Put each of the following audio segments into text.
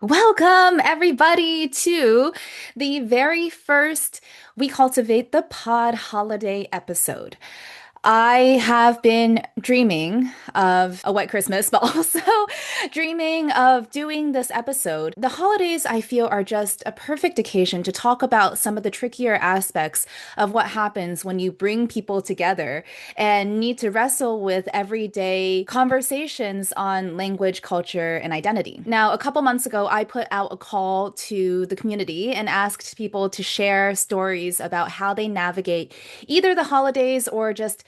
Welcome, everybody, to the very first We Cultivate the Pod holiday episode. I have been dreaming of a white Christmas, but also dreaming of doing this episode. The holidays, I feel, are just a perfect occasion to talk about some of the trickier aspects of what happens when you bring people together and need to wrestle with everyday conversations on language, culture, and identity. Now, a couple months ago, I put out a call to the community and asked people to share stories about how they navigate either the holidays or just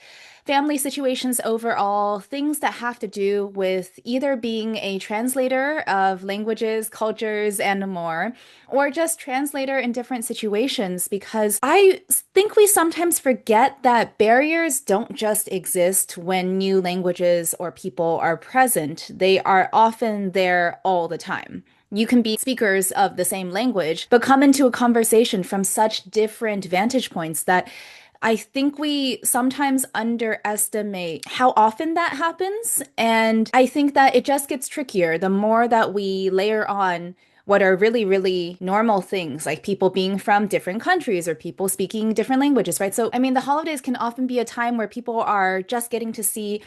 family situations overall, things that have to do with either being a translator of languages, cultures, and more, or just translator in different situations, because I think we sometimes forget that barriers don't just exist when new languages or people are present. They are often there all the time. You can be speakers of the same language, but come into a conversation from such different vantage points that I think we sometimes underestimate how often that happens. And I think that it just gets trickier the more that we layer on what are really, really normal things, like people being from different countries or people speaking different languages, right? So, I mean, the holidays can often be a time where people are just getting to see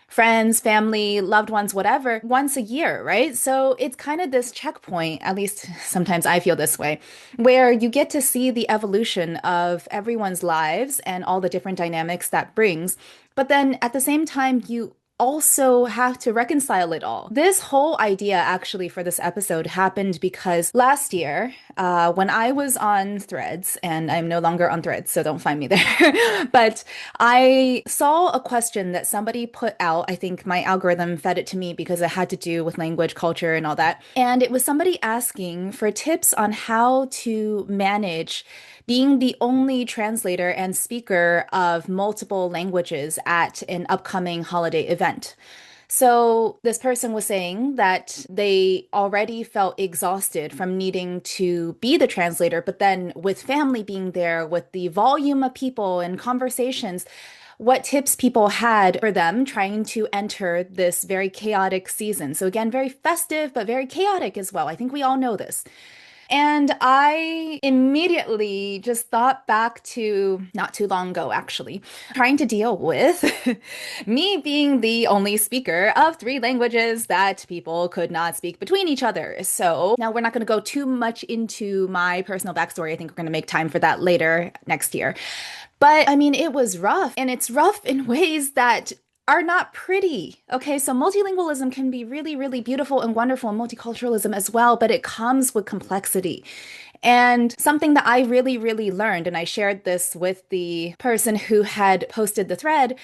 friends, family, loved ones, whatever, once a year, right? So it's kind of this checkpoint, at least sometimes I feel this way, where you get to see the evolution of everyone's lives and all the different dynamics that brings. But then at the same time, you also have to reconcile it all. This whole idea, actually, for this episode happened because last year, when I was on Threads, and I'm no longer on Threads, so don't find me there, but I saw a question that somebody put out. I think my algorithm fed it to me because it had to do with language, culture, and all that. And it was somebody asking for tips on how to manage being the only translator and speaker of multiple languages at an upcoming holiday event. So, this person was saying that they already felt exhausted from needing to be the translator, but then with family being there, with the volume of people and conversations, what tips people had for them trying to enter this very chaotic season. So, again, very festive, but very chaotic as well. I think we all know this. And I immediately just thought back to not too long ago, actually, trying to deal with me being the only speaker of three languages that people could not speak between each other. So now we're not going to go too much into my personal backstory. I think we're going to make time for that later next year. But I mean, it was rough, and it's rough in ways that are not pretty. Okay, so multilingualism can be really, really beautiful and wonderful, and multiculturalism as well, but it comes with complexity. And something that I really, really learned, and I shared this with the person who had posted the thread,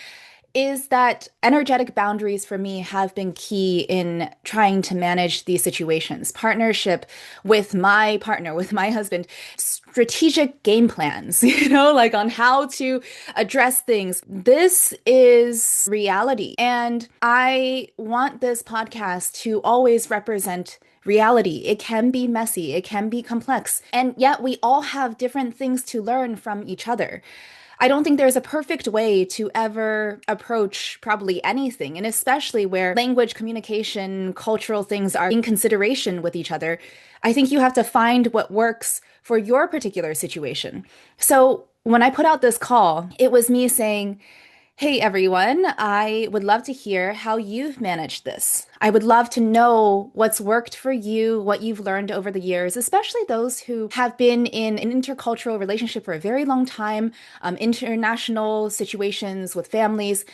is that energetic boundaries for me have been key in trying to manage these situations. Partnership with my partner, with my husband, strategic game plans, like on how to address things. This is reality. And I want this podcast to always represent reality. It can be messy, it can be complex, and yet we all have different things to learn from each other. I don't think there's a perfect way to ever approach probably anything, and especially where language, communication, cultural things are in consideration with each other. I think you have to find what works for your particular situation. So when I put out this call, it was me saying, hey everyone, I would love to hear how you've managed this. I would love to know what's worked for you, what you've learned over the years, especially those who have been in an intercultural relationship for a very long time, international situations with families.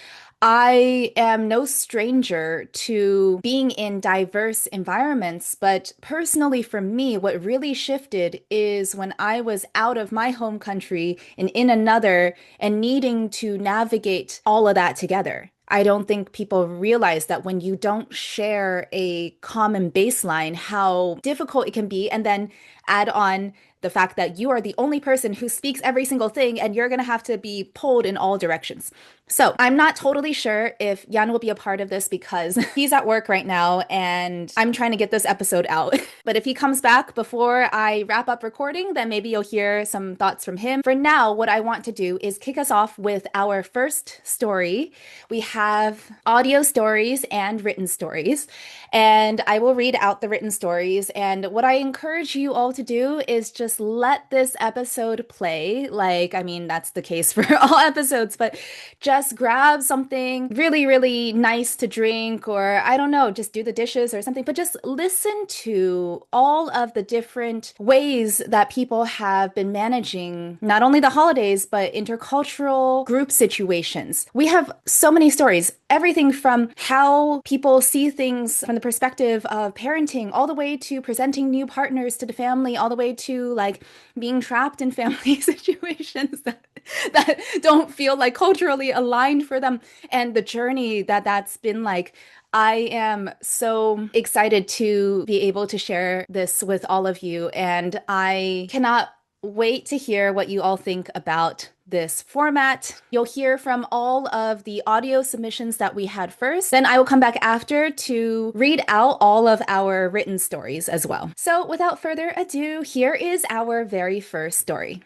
I am no stranger to being in diverse environments, but personally for me, what really shifted is when I was out of my home country and in another and needing to navigate all of that together. I don't think people realize that when you don't share a common baseline, how difficult it can be, and then add on the fact that you are the only person who speaks every single thing and you're going to have to be pulled in all directions. So I'm not totally sure if Yann will be a part of this because he's at work right now and I'm trying to get this episode out. But if he comes back before I wrap up recording, then maybe you'll hear some thoughts from him. For now, what I want to do is kick us off with our first story. We have audio stories and written stories, and I will read out the written stories. And what I encourage you all to do is just let this episode play. Like, I mean, that's the case for all episodes, but just grab something really, really nice to drink, or I don't know, just do the dishes or something, but just listen to all of the different ways that people have been managing not only the holidays, but intercultural group situations. We have so many stories, everything from how people see things from the perspective of parenting, all the way to presenting new partners to the family, all the way to like being trapped in family situations that don't feel like culturally aligned for them, and the journey that's been like. I am so excited to be able to share this with all of you, and I cannot wait to hear what you all think about this format. You'll hear from all of the audio submissions that we had first. Then I will come back after to read out all of our written stories as well. So without further ado, here is our very first story.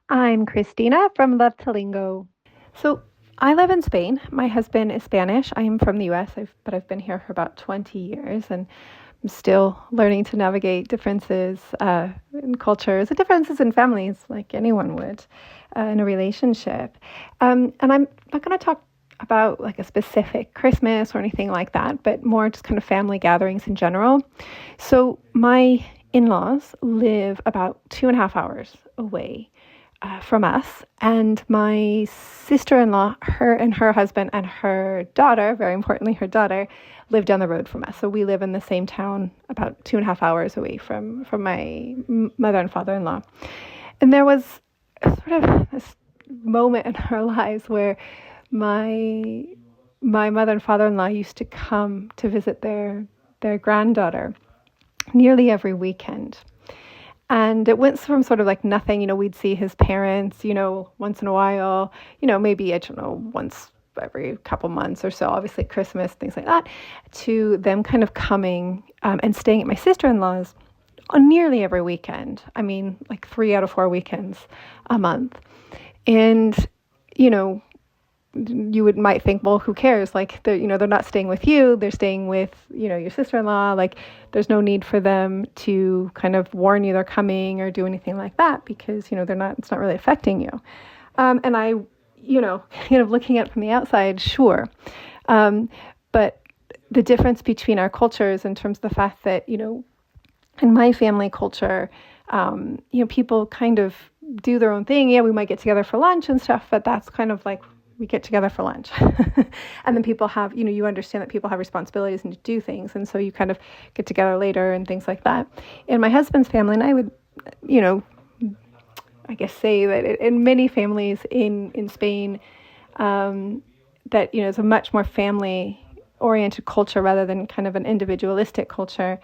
I'm Christina from Love to Lingo. So I live in Spain. My husband is Spanish. I am from the US, but I've been here for about 20 years, and I'm still learning to navigate differences in cultures, the differences in families, like anyone would in a relationship. And I'm not going to talk about like a specific Christmas or anything like that, but more just kind of family gatherings in general. So my in-laws live about 2.5 hours away from us, and my sister-in-law, her husband and her daughter, very importantly her daughter, live down the road from us. So we live in the same town about 2.5 hours away from my mother and father-in-law. And there was sort of this moment in our lives where my mother and father-in-law used to come to visit their granddaughter nearly every weekend. And it went from sort of like nothing, we'd see his parents, once in a while, maybe, I don't know, once every couple months or so, obviously Christmas, things like that, to them kind of coming and staying at my sister-in-law's on nearly every weekend. I mean, like 3 out of 4 weekends a month. And, you might think, well, who cares? Like, they're not staying with you. They're staying with, your sister-in-law. Like, there's no need for them to kind of warn you they're coming or do anything like that because, it's not really affecting you. And I, kind of looking at it from the outside, sure. But the difference between our cultures in terms of the fact that, in my family culture, people kind of do their own thing. Yeah, we might get together for lunch and stuff, but that's kind of like, we get together for lunch. And then people have, you understand that people have responsibilities and to do things. And so you kind of get together later and things like that. In my husband's family, and I would, I guess say that in many families in Spain, that, it's a much more family-oriented culture rather than kind of an individualistic culture.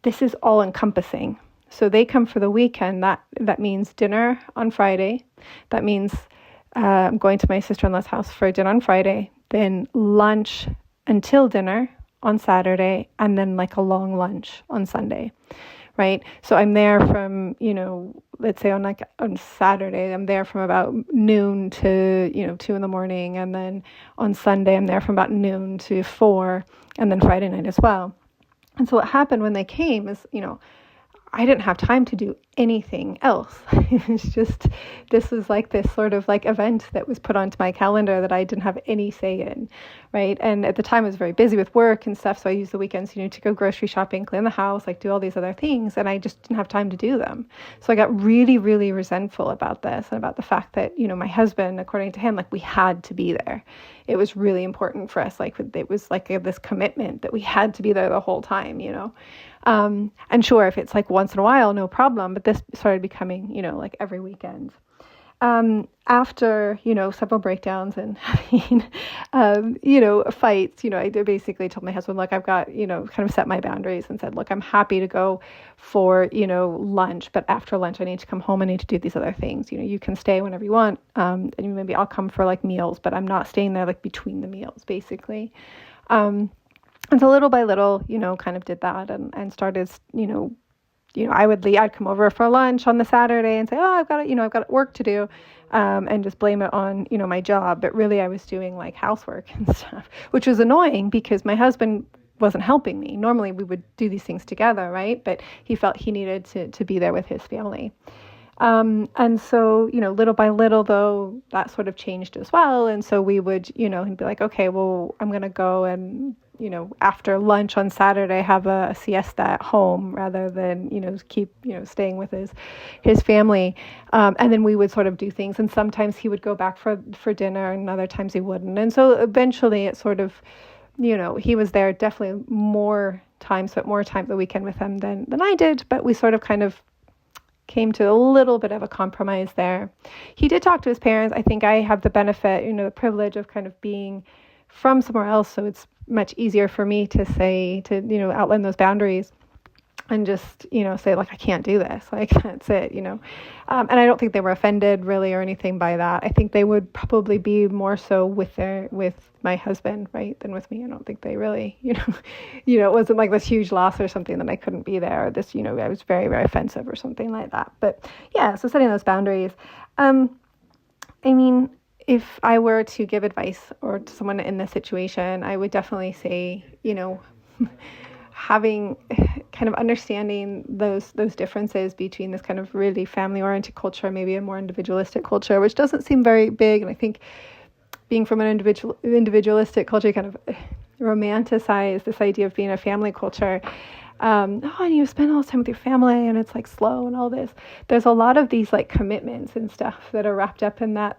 This is all encompassing. So they come for the weekend. That means dinner on Friday. That means I'm going to my sister-in-law's house for dinner on Friday, then lunch until dinner on Saturday, and then like a long lunch on Sunday, right? So I'm there from, let's say on Saturday, I'm there from about noon to, 2 in the morning. And then on Sunday, I'm there from about noon to 4, and then Friday night as well. And so what happened when they came is, I didn't have time to do anything else. It's just, this was like this sort of like event that was put onto my calendar that I didn't have any say in, right? And at the time I was very busy with work and stuff. So I used the weekends, to go grocery shopping, clean the house, like do all these other things. And I just didn't have time to do them. So I got really, really resentful about this and about the fact that, my husband, according to him, like we had to be there. It was really important for us. Like it was like this commitment that we had to be there the whole time, and sure, if it's like once in a while, no problem. But this started becoming, like every weekend. After, several breakdowns and having, fights, I basically told my husband, look, I've got, kind of set my boundaries and said, look, I'm happy to go for, lunch, but after lunch, I need to come home. I need to do these other things. You can stay whenever you want. And maybe I'll come for like meals, but I'm not staying there like between the meals, basically. And so little by little, kind of did that and started, I'd come over for lunch on the Saturday and say, oh, I've got work to do, and just blame it on, my job. But really I was doing like housework and stuff, which was annoying because my husband wasn't helping me. Normally we would do these things together, right? But he felt he needed to be there with his family. And so, little by little, though, that sort of changed as well. And so we would, he'd be like, okay, well, I'm going to go and, after lunch on Saturday, have a siesta at home rather than, keep, staying with his family. And then we would sort of do things. And sometimes he would go back for dinner and other times he wouldn't. And so eventually it sort of, he was there definitely spent more time the weekend with him than I did. But we sort of kind of came to a little bit of a compromise there. He did talk to his parents. I think I have the benefit, the privilege of kind of being from somewhere else. So it's much easier for me to say, outline those boundaries and just, say, like, I can't do this. Like, that's it, And I don't think they were offended really or anything by that. I think they would probably be more so with my husband, right, than with me. I don't think they really, it wasn't like this huge loss or something that I couldn't be there. Or this, I was very, very offensive or something like that. But yeah, so setting those boundaries. I mean, if I were to give advice or to someone in this situation, I would definitely say, having kind of understanding those differences between this kind of really family-oriented culture, maybe a more individualistic culture, which doesn't seem very big. And I think being from an individualistic culture kind of romanticize this idea of being a family culture. And you spend all this time with your family and it's like slow and all this. There's a lot of these like commitments and stuff that are wrapped up in that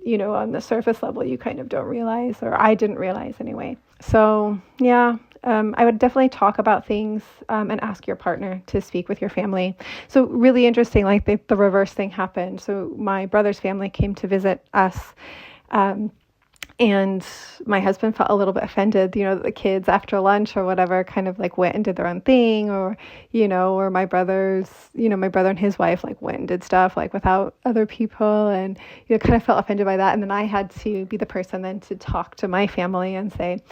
on the surface level you kind of don't realize, or I didn't realize anyway. So yeah, I would definitely talk about things and ask your partner to speak with your family. So really interesting, like the reverse thing happened. So my brother's family came to visit us, and my husband felt a little bit offended, that the kids after lunch or whatever kind of like went and did their own thing, or, or my brother and his wife like went and did stuff like without other people, and, kind of felt offended by that. And then I had to be the person then to talk to my family and say,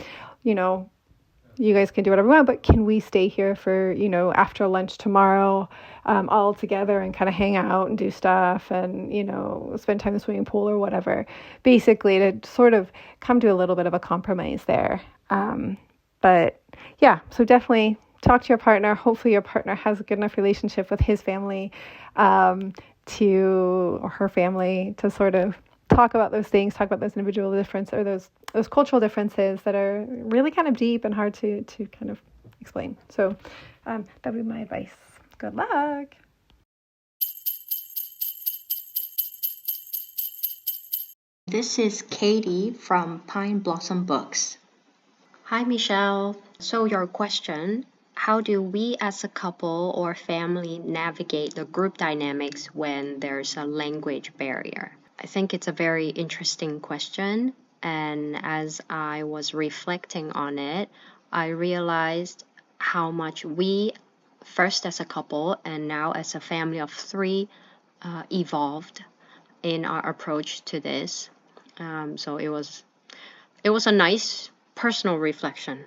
you guys can do whatever you want, but can we stay here for, after lunch tomorrow, all together and kind of hang out and do stuff and, spend time in the swimming pool or whatever, basically to sort of come to a little bit of a compromise there. But yeah, so definitely talk to your partner. Hopefully your partner has a good enough relationship with his family, or her family to sort of talk about those things, talk about those individual differences or those cultural differences that are really kind of deep and hard to kind of explain. So that would be my advice. Good luck. This is Katie from Pine Blossom Books. Hi, Michelle. So your question, how do we as a couple or family navigate the group dynamics when there's a language barrier? I think it's a very interesting question. And as I was reflecting on it, I realized how much we, first as a couple and now as a family of three, evolved in our approach to this. So it was a nice personal reflection,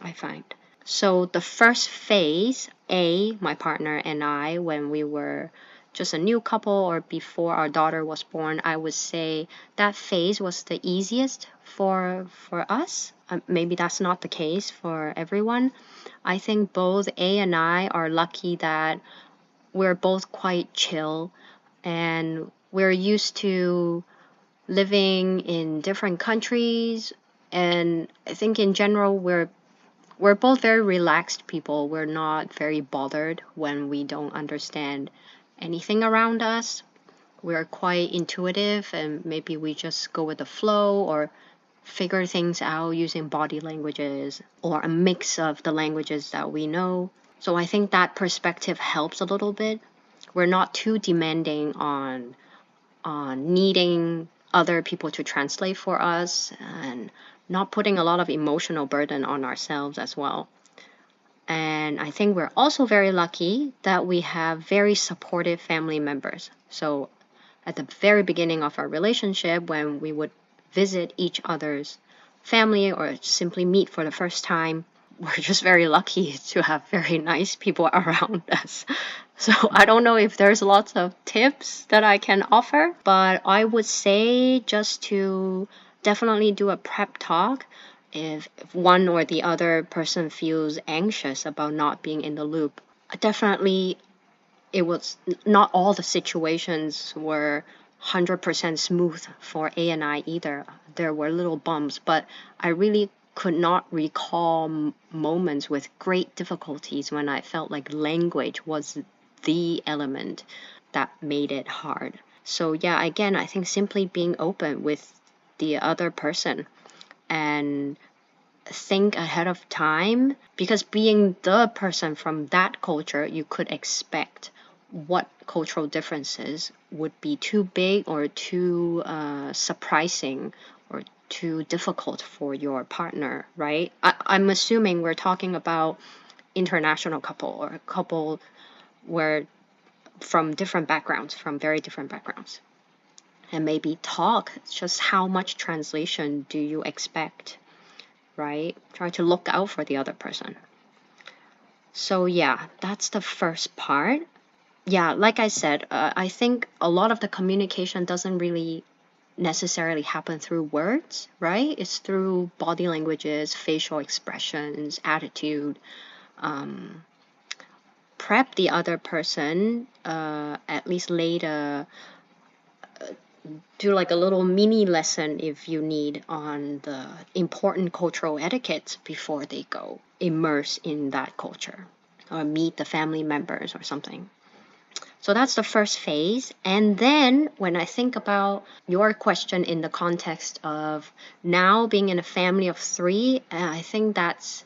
I find. So the first phase, my partner and I, when we were just a new couple or before our daughter was born, I would say that phase was the easiest for us. Maybe that's not the case for everyone. I think both A and I are lucky that we're both quite chill and we're used to living in different countries. And I think in general, we're both very relaxed people. We're not very bothered when we don't understand anything around us. We're quite intuitive and maybe we just go with the flow or figure things out using body languages or a mix of the languages that we know. So I think that perspective helps a little bit. We're not too demanding on needing other people to translate for us and not putting a lot of emotional burden on ourselves as well. And I think we're also very lucky that we have very supportive family members. So at the very beginning of our relationship, when we would visit each other's family or simply meet for the first time, we're just very lucky to have very nice people around us. So I don't know if there's lots of tips that I can offer, but I would say just to definitely do a prep talk if one or the other person feels anxious about not being in the loop. Definitely, it was not all the situations were 100% smooth for A and I either. There were little bumps, but I really could not recall moments with great difficulties when I felt like language was the element that made it hard. So, yeah, again, I think simply being open with the other person and think ahead of time, because being the person from that culture, you could expect what cultural differences would be too big or too surprising or too difficult for your partner, right? I'm assuming we're talking about international couple or a couple where from different backgrounds, from very different backgrounds. And maybe talk just how much translation do you expect, right? Try to look out for the other person. So, yeah, that's the first part. Yeah, like I said, I think a lot of the communication doesn't really necessarily happen through words, right? It's through body languages, facial expressions, attitude. Prep the other person, at least later, do like a little mini lesson if you need on the important cultural etiquettes before they go immerse in that culture or meet the family members or something. So that's the first phase. And then when I think about your question in the context of now being in a family of three, I think that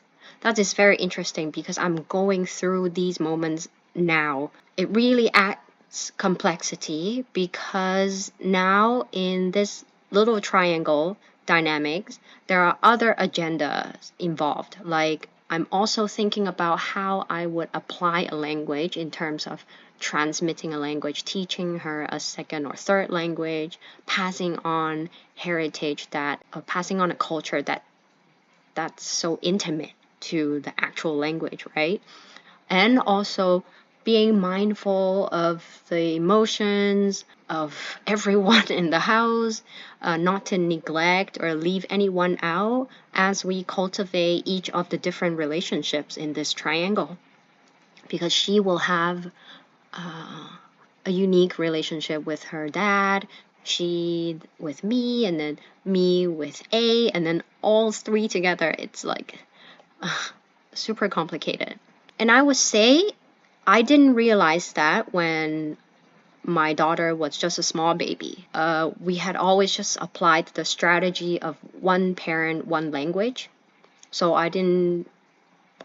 is very interesting because I'm going through these moments now. It really adds complexity because now in this little triangle dynamics, there are other agendas involved. Like I'm also thinking about how I would apply a language in terms of transmitting a language, teaching her a second or third language, passing on heritage passing on a culture that's so intimate to the actual language, right? And also being mindful of the emotions of everyone in the house, not to neglect or leave anyone out as we cultivate each of the different relationships in this triangle. Because she will have a unique relationship with her dad, she with me, and then me with A, and then all three together. It's like super complicated. And I would say I didn't realize that when my daughter was just a small baby. We had always just applied the strategy of one parent, one language. So I didn't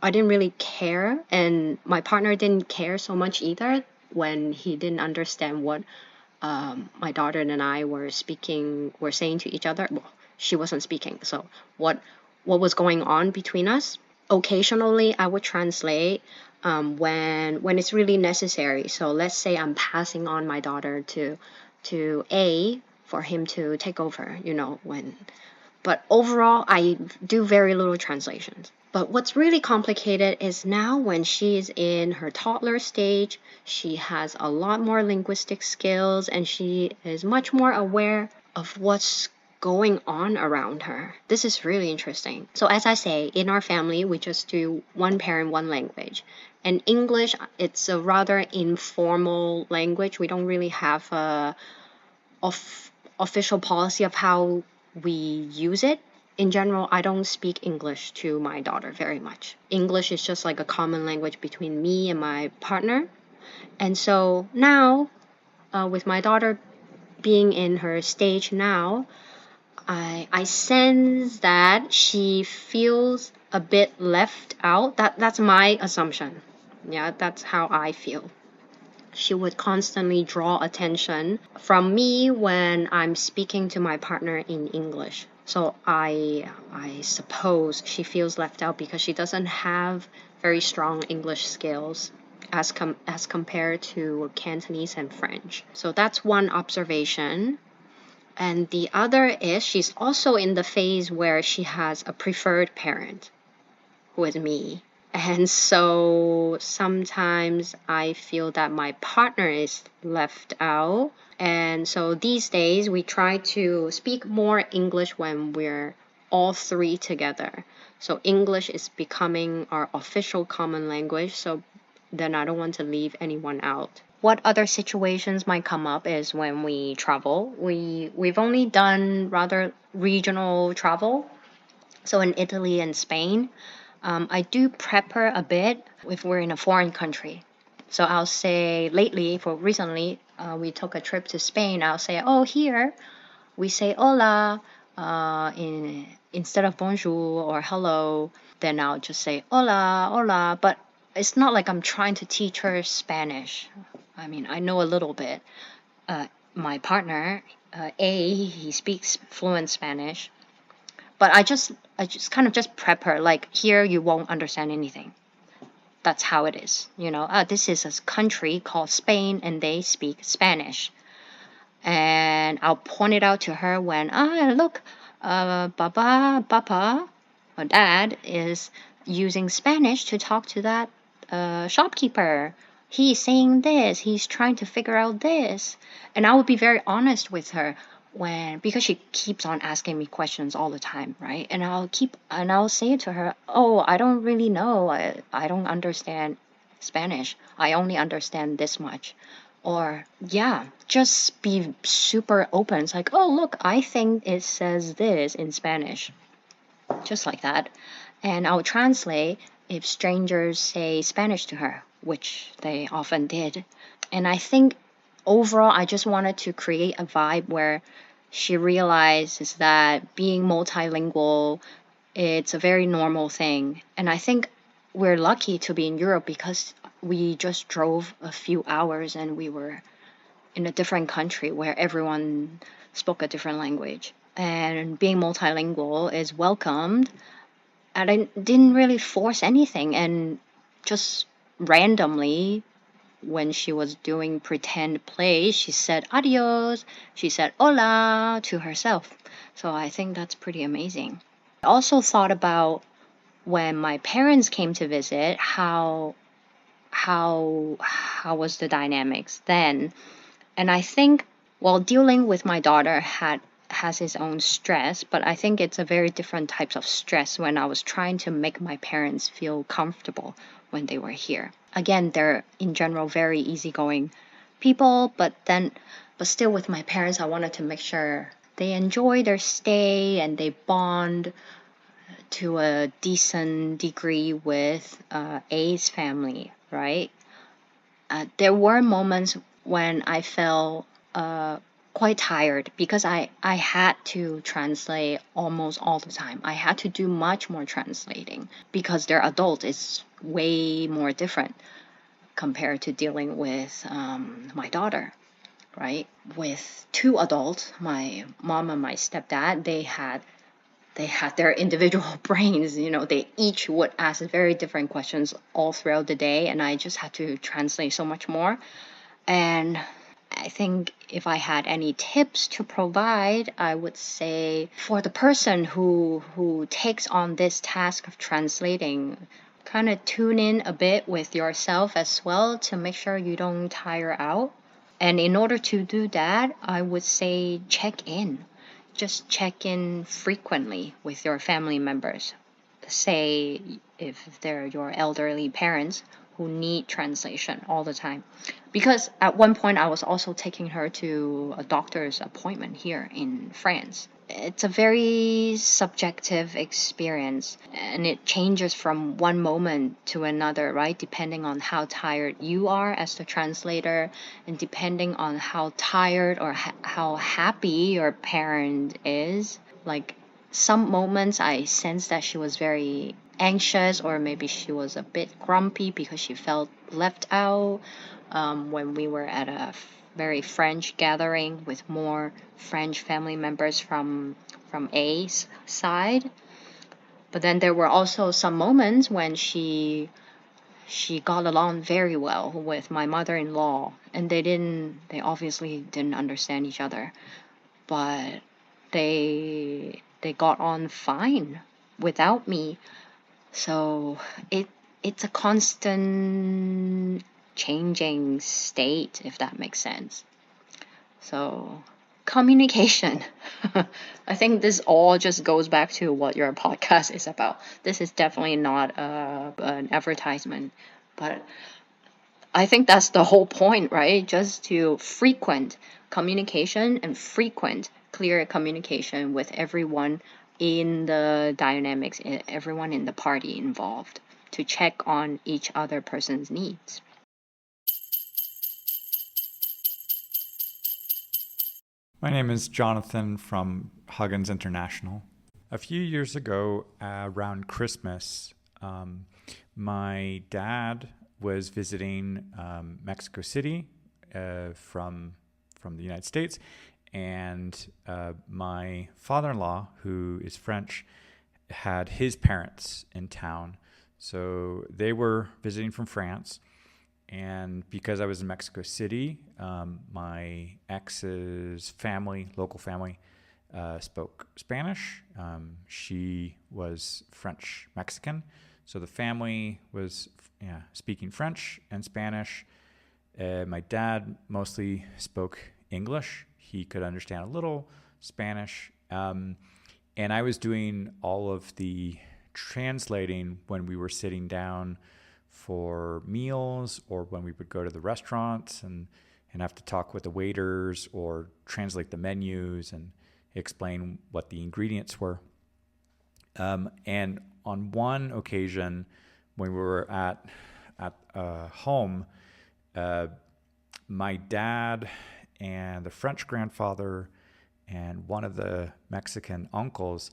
really care, and my partner didn't care so much either when he didn't understand what my daughter and I were saying to each other. Well, she wasn't speaking, so what was going on between us. Occasionally, I would translate when it's really necessary. So let's say I'm passing on my daughter to A for him to take over. But overall, I do very little translations. But what's really complicated is now when she's in her toddler stage, she has a lot more linguistic skills and she is much more aware of what's going on around her. This is really interesting. So as I say, in our family, we just do one parent, one language. And English, it's a rather informal language. We don't really have a official policy of how we use it. In general, I don't speak English to my daughter very much. English is just like a common language between me and my partner. And so now, with my daughter being in her stage now, I sense that she feels a bit left out. That's my assumption. Yeah, that's how I feel. She would constantly draw attention from me when I'm speaking to my partner in English. So I suppose she feels left out because she doesn't have very strong English skills as compared to Cantonese and French. So that's one observation. And the other is she's also in the phase where she has a preferred parent with me. And so sometimes I feel that my partner is left out. And so these days we try to speak more English when we're all three together. So English is becoming our official common language. So then I don't want to leave anyone out. What other situations might come up is when we travel. We've only done rather regional travel. So in Italy and Spain, I do prep her a bit if we're in a foreign country. So I'll say recently, we took a trip to Spain. I'll say, oh, here we say hola instead of bonjour or hello. Then I'll just say hola, hola. But it's not like I'm trying to teach her Spanish. I mean, I know a little bit. My partner, he speaks fluent Spanish. But I just kind of just prep her, like, here you won't understand anything. That's how it is. This is a country called Spain and they speak Spanish. And I'll point it out to her when, look, Papa, or Dad is using Spanish to talk to that shopkeeper. He's saying this. He's trying to figure out this. And I would be very honest with her because she keeps on asking me questions all the time, right? And I'll say to her, oh, I don't really know. I don't understand Spanish. I only understand this much. Or, yeah, just be super open. It's like, oh, look, I think it says this in Spanish. Just like that. And I'll translate if strangers say Spanish to her, which they often did. And I think overall, I just wanted to create a vibe where she realizes that being multilingual, it's a very normal thing. And I think we're lucky to be in Europe because we just drove a few hours and we were in a different country where everyone spoke a different language. And being multilingual is welcomed. And I didn't really force anything. And just randomly, when she was doing pretend plays, she said adios, she said hola to herself. So I think that's pretty amazing. I also thought about when my parents came to visit, how was the dynamics then? And I think, well, dealing with my daughter has its own stress, but I think it's a very different types of stress when I was trying to make my parents feel comfortable when they were here. Again, they're in general very easygoing people, but still with my parents, I wanted to make sure they enjoy their stay and they bond to a decent degree with A's family, right? There were moments when I felt quite tired because I had to translate almost all the time. I had to do much more translating because their adult is way more different compared to dealing with my daughter, right? With two adults, my mom and my stepdad, they had their individual brains. They each would ask very different questions all throughout the day, and I just had to translate so much more. And I think if I had any tips to provide, I would say for the person who takes on this task of translating, kind of tune in a bit with yourself as well to make sure you don't tire out. And in order to do that, I would say check in. Just check in frequently with your family members. Say if they're your elderly parents who need translation all the time. Because at one point I was also taking her to a doctor's appointment here in France. It's a very subjective experience and it changes from one moment to another, right? Depending on how tired you are as the translator and depending on how tired or how happy your parent is. Like some moments I sensed that she was very anxious, or maybe she was a bit grumpy because she felt left out when we were at a very French gathering with more French family members from A's side. But then there were also some moments when she got along very well with my mother-in-law, and they obviously didn't understand each other, but they got on fine without me. So it's a constant changing state, if that makes sense. So communication. I think this all just goes back to what your podcast is about. This is definitely not an advertisement, but I think that's the whole point, right? Just to frequent communication and frequent clear communication with everyone in the dynamics, everyone in the party involved, to check on each other person's needs. My name is Jonathan from Huggins International. A few years ago, around Christmas, my dad was visiting Mexico City from the United States, and my father-in-law, who is French, had his parents in town. So they were visiting from France. And because I was in Mexico City, my ex's family, local family, spoke Spanish. She was French Mexican. So the family was speaking French and Spanish. My dad mostly spoke English. He could understand a little Spanish. And I was doing all of the translating when we were sitting down for meals, or when we would go to the restaurants and have to talk with the waiters or translate the menus and explain what the ingredients were. And on one occasion, when we were at home, my dad and the French grandfather and one of the Mexican uncles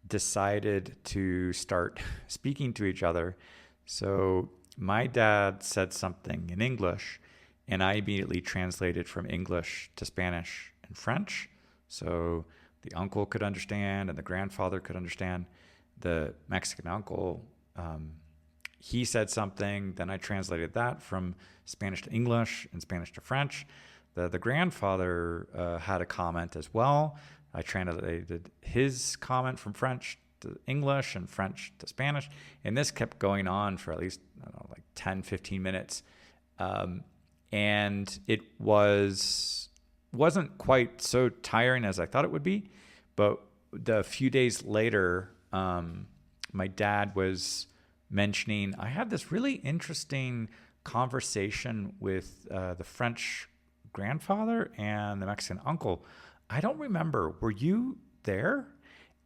decided to start speaking to each other. So my dad said something in English, and I immediately translated from English to Spanish and French. So the uncle could understand and the grandfather could understand. The Mexican uncle, he said something, then I translated that from Spanish to English and Spanish to French. The grandfather had a comment as well. I translated his comment from French to English and French to Spanish. And this kept going on for at least, I don't know, like 10, 15 minutes. And it wasn't quite so tiring as I thought it would be. But a few days later, my dad was mentioning, I had this really interesting conversation with the French grandfather and the Mexican uncle. I don't remember. Were you there?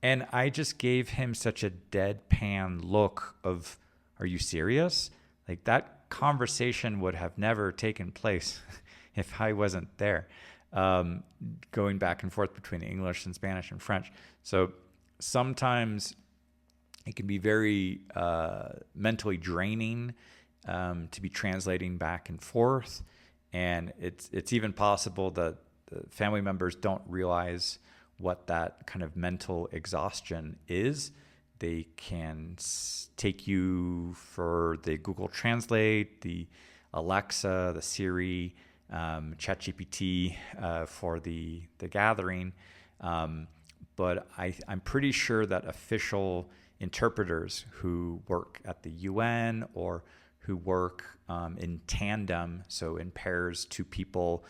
And I just gave him such a deadpan look of, are you serious? Like, that conversation would have never taken place if I wasn't there, going back and forth between English and Spanish and French. So sometimes it can be very mentally draining to be translating back and forth. And it's even possible that the family members don't realize what that kind of mental exhaustion is. They can take you for the Google Translate, the Alexa, the Siri, ChatGPT for the gathering. But I'm pretty sure that official interpreters who work at the UN or who work in tandem, so in pairs, two people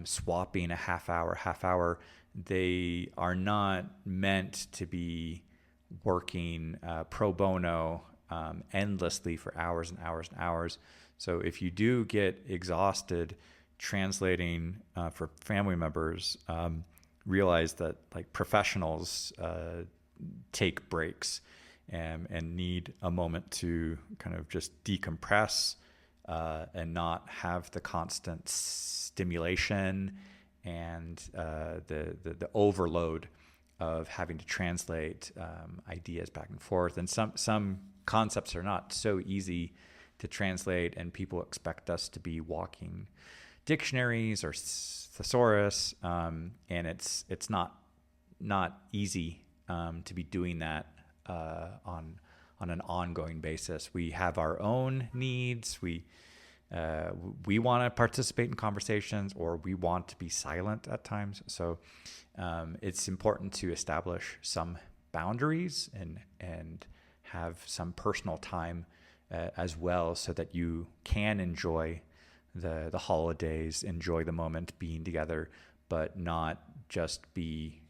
swapping a half hour, they are not meant to be working pro bono endlessly for hours and hours and hours. So if you do get exhausted translating for family members, realize that like professionals take breaks and need a moment to kind of just decompress and not have the constant stimulation and the overload of having to translate ideas back and forth. And some concepts are not so easy to translate, and people expect us to be walking dictionaries or thesaurus, and it's not easy to be doing that on an ongoing basis. We have our own needs. We want to participate in conversations, or we want to be silent at times. So it's important to establish some boundaries and have some personal time as well, so that you can enjoy the holidays, enjoy the moment being together, but not just be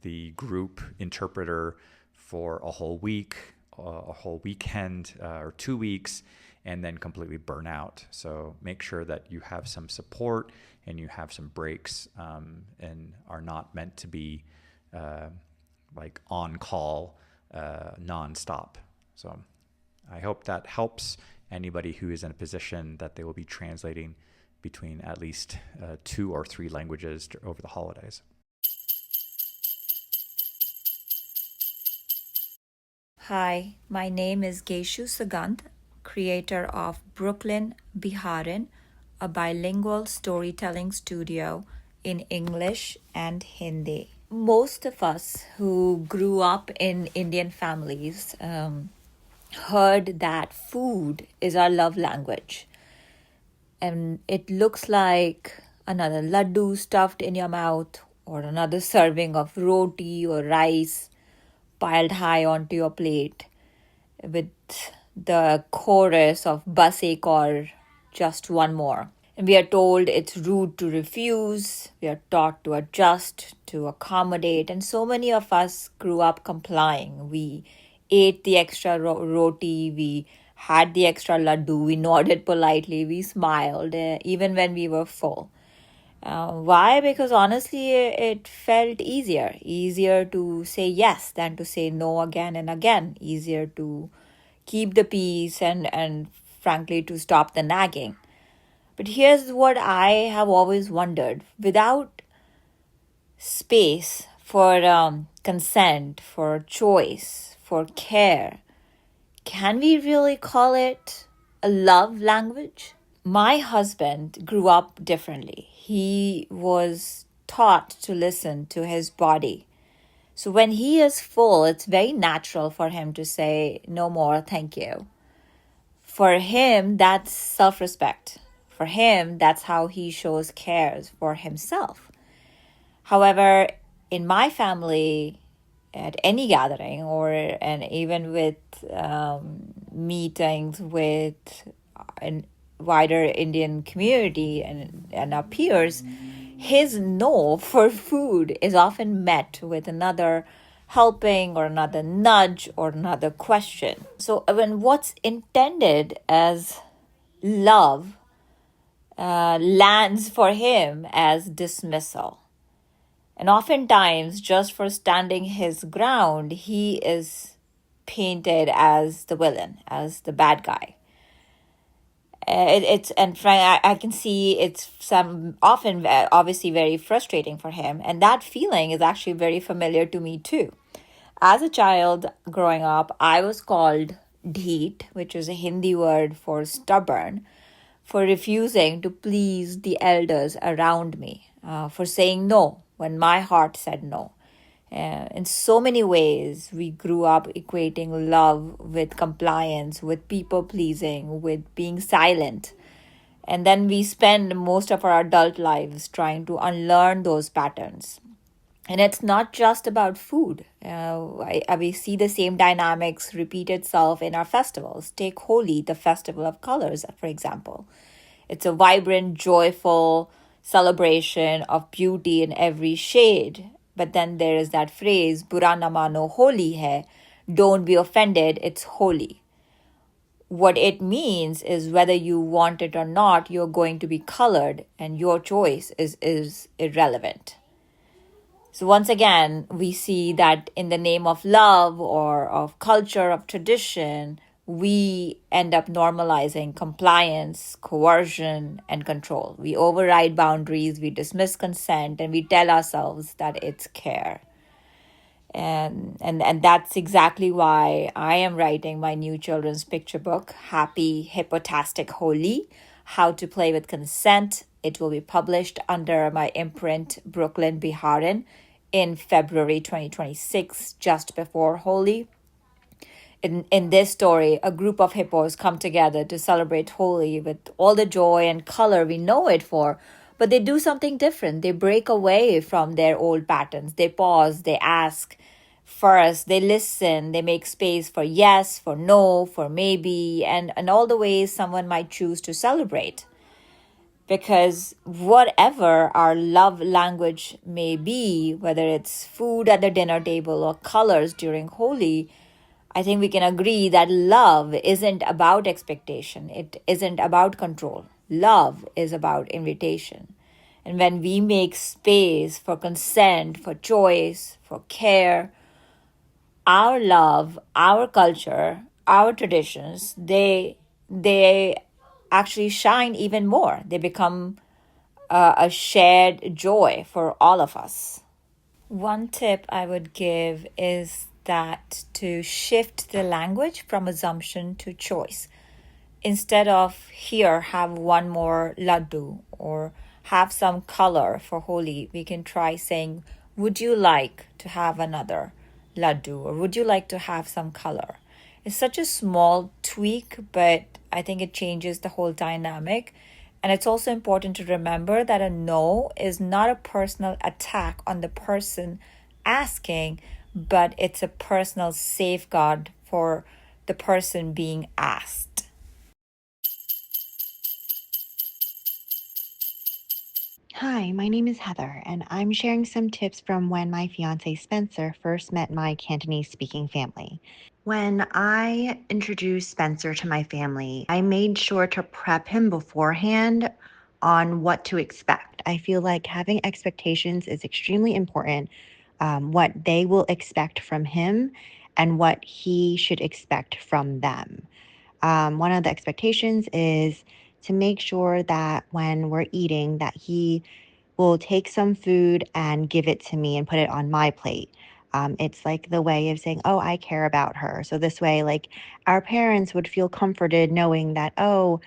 the group interpreter for a whole week, a whole weekend, or 2 weeks, and then completely burn out. So make sure that you have some support and you have some breaks, and are not meant to be like on call nonstop. So I hope that helps anybody who is in a position that they will be translating between at least 2 or 3 languages over the holidays. Hi, my name is Geshu Sagant, creator of Brooklyn Biharin, a bilingual storytelling studio in English and Hindi. Most of us who grew up in Indian families heard that food is our love language. And it looks like another laddu stuffed in your mouth, or another serving of roti or rice piled high onto your plate, with the chorus of bas ek aur, just one more. And we are told it's rude to refuse. We are taught to adjust, to accommodate. And so many of us grew up complying. We ate the extra roti. We had the extra laddu. We nodded politely. We smiled, even when we were full. Why? Because honestly, it felt easier to say yes than to say no again and again, easier to keep the peace and frankly to stop the nagging. But here's what I have always wondered. Without space for consent, for choice, for care, can we really call it a love language? My husband grew up differently. He was taught to listen to his body. So when he is full, it's very natural for him to say, no more, thank you. For him, that's self-respect. For him, that's how he shows cares for himself. However, in my family, at any gathering, and even with meetings with an wider Indian community and our peers, his no for food is often met with another helping or another nudge or another question. So when what's intended as love lands for him as dismissal. And oftentimes, just for standing his ground, he is painted as the villain, as the bad guy. I can see it's often obviously very frustrating for him, and that feeling is actually very familiar to me too. As a child growing up, I was called dheet, which is a Hindi word for stubborn, for refusing to please the elders around me, for saying no when my heart said no. In so many ways, we grew up equating love with compliance, with people pleasing, with being silent. And then we spend most of our adult lives trying to unlearn those patterns. And it's not just about food. We see the same dynamics repeat itself in our festivals. Take Holi, the festival of colors, for example. It's a vibrant, joyful celebration of beauty in every shade. But then there is that phrase, Bura na mano holi hai, don't be offended, it's holy. What it means is whether you want it or not, you're going to be colored and your choice is irrelevant. So once again, we see that in the name of love or of culture, of tradition, we end up normalizing compliance, coercion, and control. We override boundaries, we dismiss consent, and we tell ourselves that it's care. And that's exactly why I am writing my new children's picture book, Happy Hippotastic Holy: How to Play with Consent. It will be published under my imprint, Brooklyn Biharin, in February 2026, just before Holi. In this story, a group of hippos come together to celebrate Holi with all the joy and color we know it for. But they do something different. They break away from their old patterns. They pause, they ask first, they listen, they make space for yes, for no, for maybe, and all the ways someone might choose to celebrate. Because whatever our love language may be, whether it's food at the dinner table or colors during Holi, I think we can agree that love isn't about expectation. It isn't about control. Love is about invitation. And when we make space for consent, for choice, for care, our love, our culture, our traditions, they actually shine even more. They become a shared joy for all of us. One tip I would give is that to shift the language from assumption to choice. Instead of here, have one more laddu or have some color for Holi, we can try saying, would you like to have another laddu or would you like to have some color? It's such a small tweak, but I think it changes the whole dynamic. And it's also important to remember that a no is not a personal attack on the person asking, but it's a personal safeguard for the person being asked. Hi, my name is Heather, and I'm sharing some tips from when my fiance Spencer first met my Cantonese speaking family. When I introduced Spencer to my family, I made sure to prep him beforehand on what to expect. I feel like having expectations is extremely important, what they will expect from him and what he should expect from them. One of the expectations is to make sure that when we're eating that he will take some food and give it to me and put it on my plate. It's like the way of saying, oh, I care about her. So this way, like our parents would feel comforted knowing that, oh,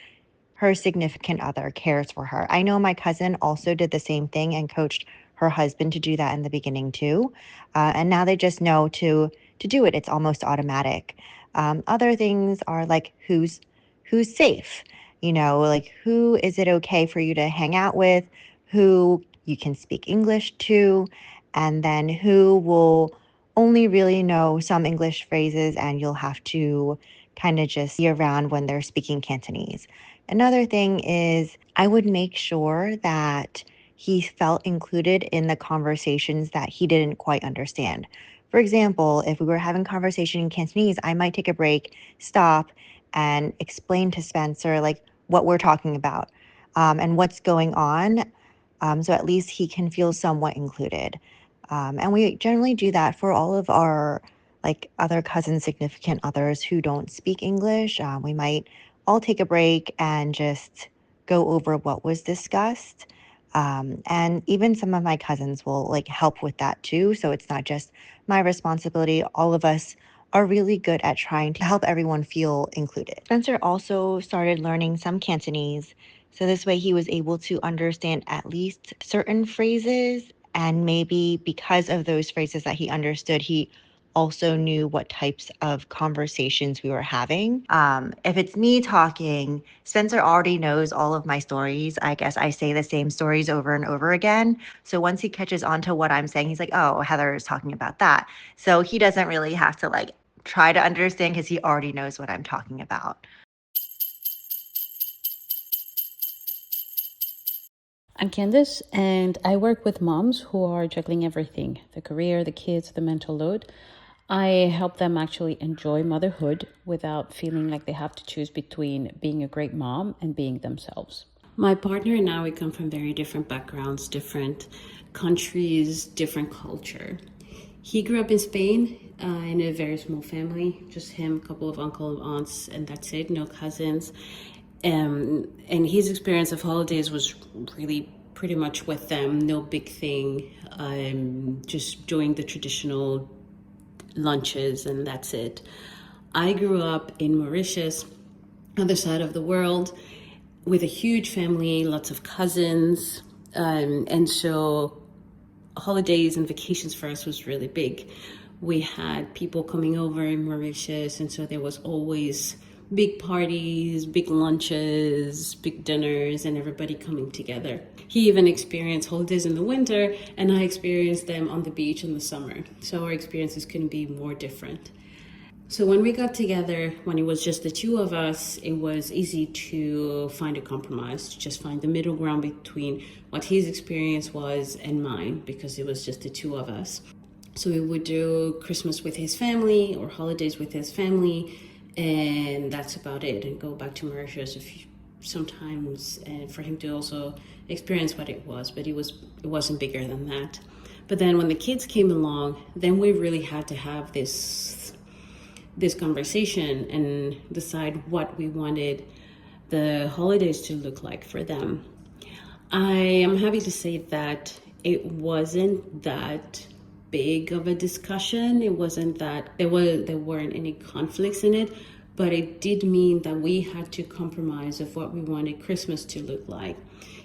her significant other cares for her. I know my cousin also did the same thing and coached her husband to do that in the beginning too. And now they just know to do it. It's almost automatic. Other things are like who's safe, like who is it okay for you to hang out with, who you can speak English to, and then who will only really know some English phrases and you'll have to kind of just be around when they're speaking Cantonese. Another thing is I would make sure that he felt included in the conversations that he didn't quite understand. For example, if we were having conversation in Cantonese, I might take a break, stop, and explain to Spencer like what we're talking about and what's going on, so at least he can feel somewhat included. And we generally do that for all of our like other cousins, significant others who don't speak English. We might all take a break and just go over what was discussed. And even some of my cousins will like help with that too. So it's not just my responsibility. All of us are really good at trying to help everyone feel included. Spencer also started learning some Cantonese. So this way he was able to understand at least certain phrases. And maybe because of those phrases that he understood, he also knew what types of conversations we were having. If it's me talking, Spencer already knows all of my stories. I guess I say the same stories over and over again. So once he catches on to what I'm saying, he's like, oh, Heather is talking about that. So he doesn't really have to like try to understand because he already knows what I'm talking about. I'm Candice, and I work with moms who are juggling everything: the career, the kids, the mental load. I help them actually enjoy motherhood without feeling like they have to choose between being a great mom and being themselves. My partner and I, we come from very different backgrounds, different countries, different culture. He grew up in Spain in a very small family, just him, a couple of uncles and aunts, and that's it, no cousins. And his experience of holidays was really pretty much with them, no big thing, just doing the traditional lunches, and that's it. I grew up in Mauritius, other side of the world, with a huge family, lots of cousins, and so holidays and vacations for us was really big. We had people coming over in Mauritius, and so there was always big parties, big lunches, big dinners, and everybody coming together. He even experienced holidays in the winter, and I experienced them on the beach in the summer. So our experiences couldn't be more different. So when we got together, when it was just the two of us, it was easy to find a compromise, to just find the middle ground between what his experience was and mine, because it was just the two of us. So we would do Christmas with his family or holidays with his family, and that's about it, and go back to Mauritius sometimes, and for him to also experience what it was, but it wasn't bigger than that. But then when the kids came along, then we really had to have this conversation and decide what we wanted the holidays to look like for them. I am happy to say that it wasn't that big of a discussion. It wasn't that there weren't any conflicts in it, but it did mean that we had to compromise of what we wanted Christmas to look like.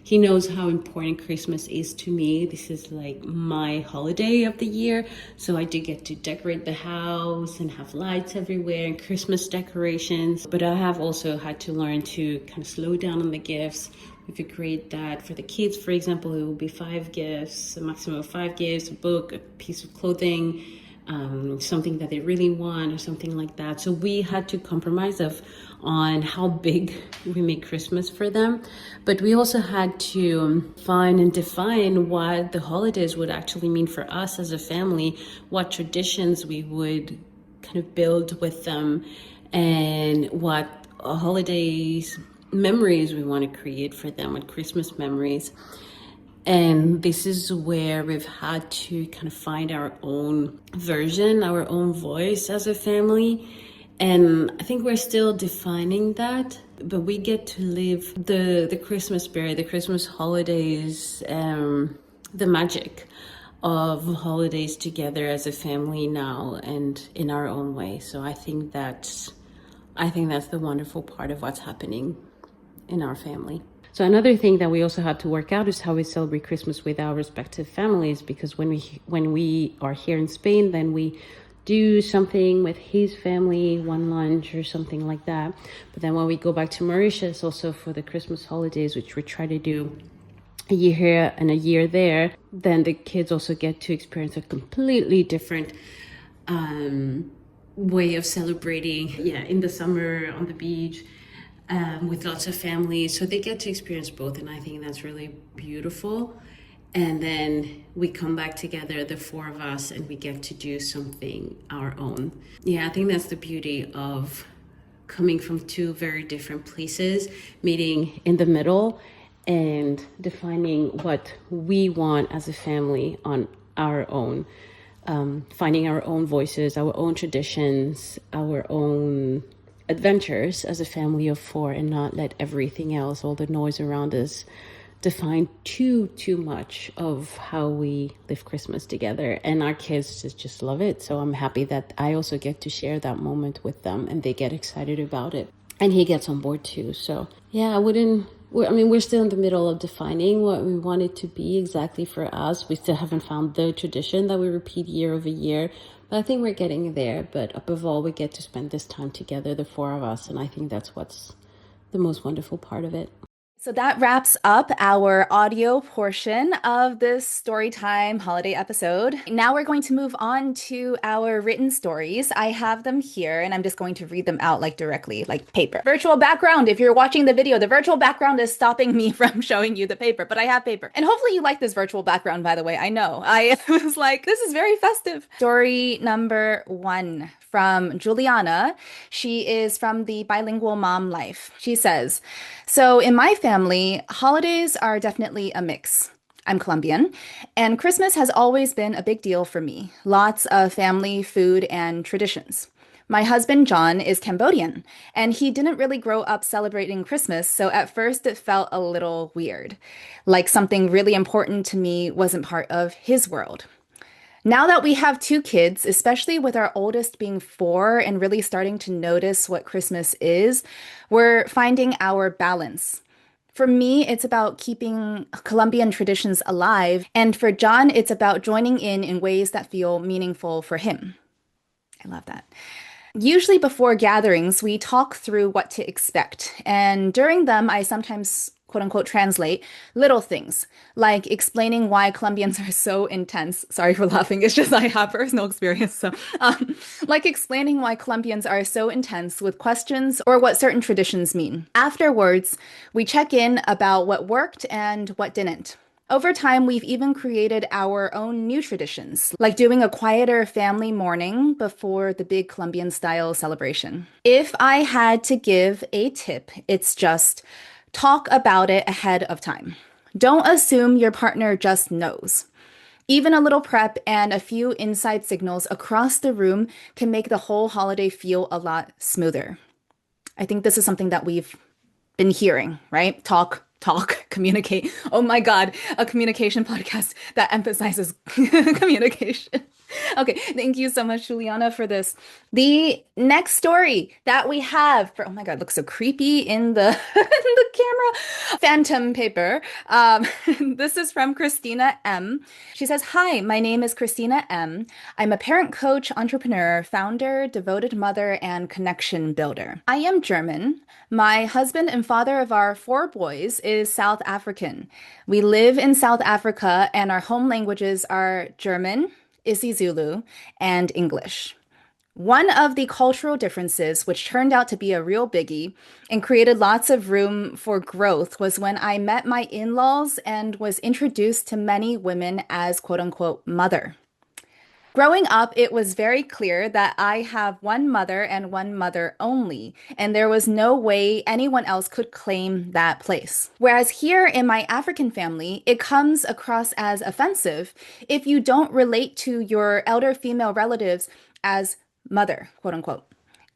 He knows how important Christmas is to me. This is like my holiday of the year. So I do get to decorate the house and have lights everywhere and Christmas decorations. But I have also had to learn to kind of slow down on the gifts. If you create that for the kids, for example, it will be 5 gifts, a maximum of 5 gifts, a book, a piece of clothing, something that they really want or something like that. So we had to compromise on how big we make Christmas for them. But we also had to find and define what the holidays would actually mean for us as a family, what traditions we would kind of build with them, and what holidays memories we want to create for them, what Christmas memories. And this is where we've had to kind of find our own version, our own voice as a family. And I think we're still defining that, but we get to live the Christmas spirit, the Christmas holidays, the magic of holidays together as a family now and in our own way. So I think that's the wonderful part of what's happening in our family. So another thing that we also had to work out is how we celebrate Christmas with our respective families, because when we are here in Spain, then we do something with his family, one lunch or something like that. But then when we go back to Mauritius, also for the Christmas holidays, which we try to do a year here and a year there, then the kids also get to experience a completely different way of celebrating. Yeah, in the summer on the beach. With lots of families, so they get to experience both, and I think that's really beautiful. And then we come back together, the 4 of us, and we get to do something our own. Yeah, I think that's the beauty of coming from 2 very different places, meeting in the middle and defining what we want as a family on our own, finding our own voices, our own traditions, our own adventures as a family of 4, and not let everything else, all the noise around us, define too much of how we live Christmas together. And our kids just love it. So I'm happy that I also get to share that moment with them, and they get excited about it. And he gets on board too. So yeah, we're still in the middle of defining what we want it to be exactly for us. We still haven't found the tradition that we repeat year over year. But I think we're getting there. But above all, we get to spend this time together, the 4 of us. And I think that's what's the most wonderful part of it. So that wraps up our audio portion of this Storytime holiday episode. Now we're going to move on to our written stories. I have them here, and I'm just going to read them out like directly, like paper. Virtual background. If you're watching the video, the virtual background is stopping me from showing you the paper, but I have paper. And hopefully you like this virtual background, by the way. I know. I was like, this is very festive. Story number 1 from Juliana. She is from the Bilingual Mom Life. She says, so in my family, holidays are definitely a mix. I'm Colombian, and Christmas has always been a big deal for me. Lots of family, food, and traditions. My husband, John, is Cambodian, and he didn't really grow up celebrating Christmas, so at first it felt a little weird, like something really important to me wasn't part of his world. Now that we have two kids, especially with our oldest being 4 and really starting to notice what Christmas is, we're finding our balance. For me, it's about keeping Colombian traditions alive, and for John, it's about joining in ways that feel meaningful for him. I love that. Usually, before gatherings, we talk through what to expect. And during them, I sometimes, quote unquote, translate little things, like explaining why Colombians are so intense. Sorry for laughing, it's just I have personal experience. Like explaining why Colombians are so intense with questions or what certain traditions mean. Afterwards, we check in about what worked and what didn't. Over time, we've even created our own new traditions, like doing a quieter family morning before the big Colombian style celebration. If I had to give a tip, it's just talk about it ahead of time. Don't assume your partner just knows. Even a little prep and a few inside signals across the room can make the whole holiday feel a lot smoother. I think this is something that we've been hearing, right? Talk, communicate. Oh my God, a communication podcast that emphasizes communication. Okay, thank you so much, Juliana, for this. The next story that we have for, oh my God, it looks so creepy in the, in the camera. Phantom paper. This is from Christina M. She says, "Hi, my name is Christina M. I'm a parent coach, entrepreneur, founder, devoted mother, and connection builder. I am German. My husband and father of our 4 boys is South African. We live in South Africa, and our home languages are German, isiZulu, and English. One of the cultural differences, which turned out to be a real biggie and created lots of room for growth, was when I met my in-laws and was introduced to many women as quote unquote mother. Growing up, it was very clear that I have one mother and one mother only, and there was no way anyone else could claim that place. Whereas here in my African family, it comes across as offensive if you don't relate to your elder female relatives as mother, quote unquote.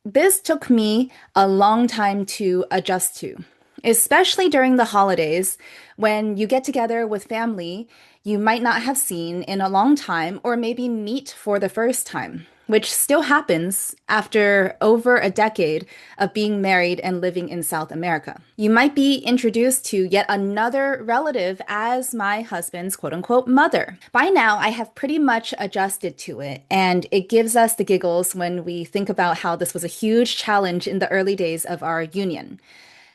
This took me a long time to adjust to, especially during the holidays when you get together with family you might not have seen in a long time or maybe meet for the first time, which still happens after over a decade of being married and living in South America. You might be introduced to yet another relative as my husband's quote unquote mother. By now, I have pretty much adjusted to it, and it gives us the giggles when we think about how this was a huge challenge in the early days of our union.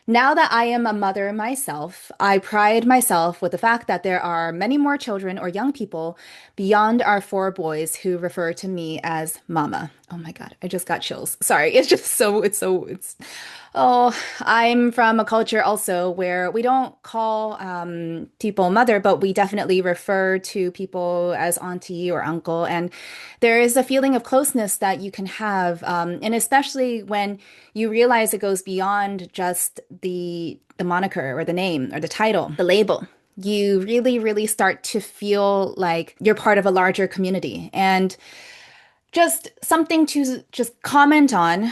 Now that I am a mother myself, I pride myself with the fact that there are many more children or young people beyond our 4 boys who refer to me as mama. Oh my God, I just got chills. Sorry, it's just oh, I'm from a culture also where we don't call people mother, but we definitely refer to people as auntie or uncle. And there is a feeling of closeness that you can have. And especially when you realize it goes beyond just the moniker or the name or the title, the label. You really, really start to feel like you're part of a larger community. And just something to just comment on.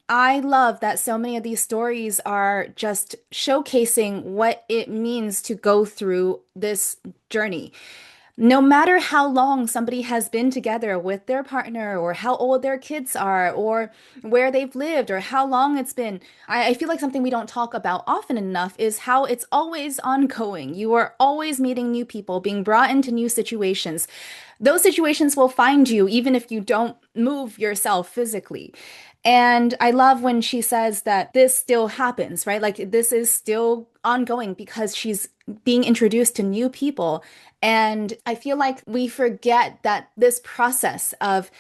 I love that so many of these stories are just showcasing what it means to go through this journey. No matter how long somebody has been together with their partner, or how old their kids are, or where they've lived, or how long it's been, I feel like something we don't talk about often enough is how it's always ongoing. You are always meeting new people, being brought into new situations. Those situations will find you even if you don't move yourself physically. And I love when she says that this still happens, right? Like this is still ongoing because she's being introduced to new people. And I feel like we forget that this process of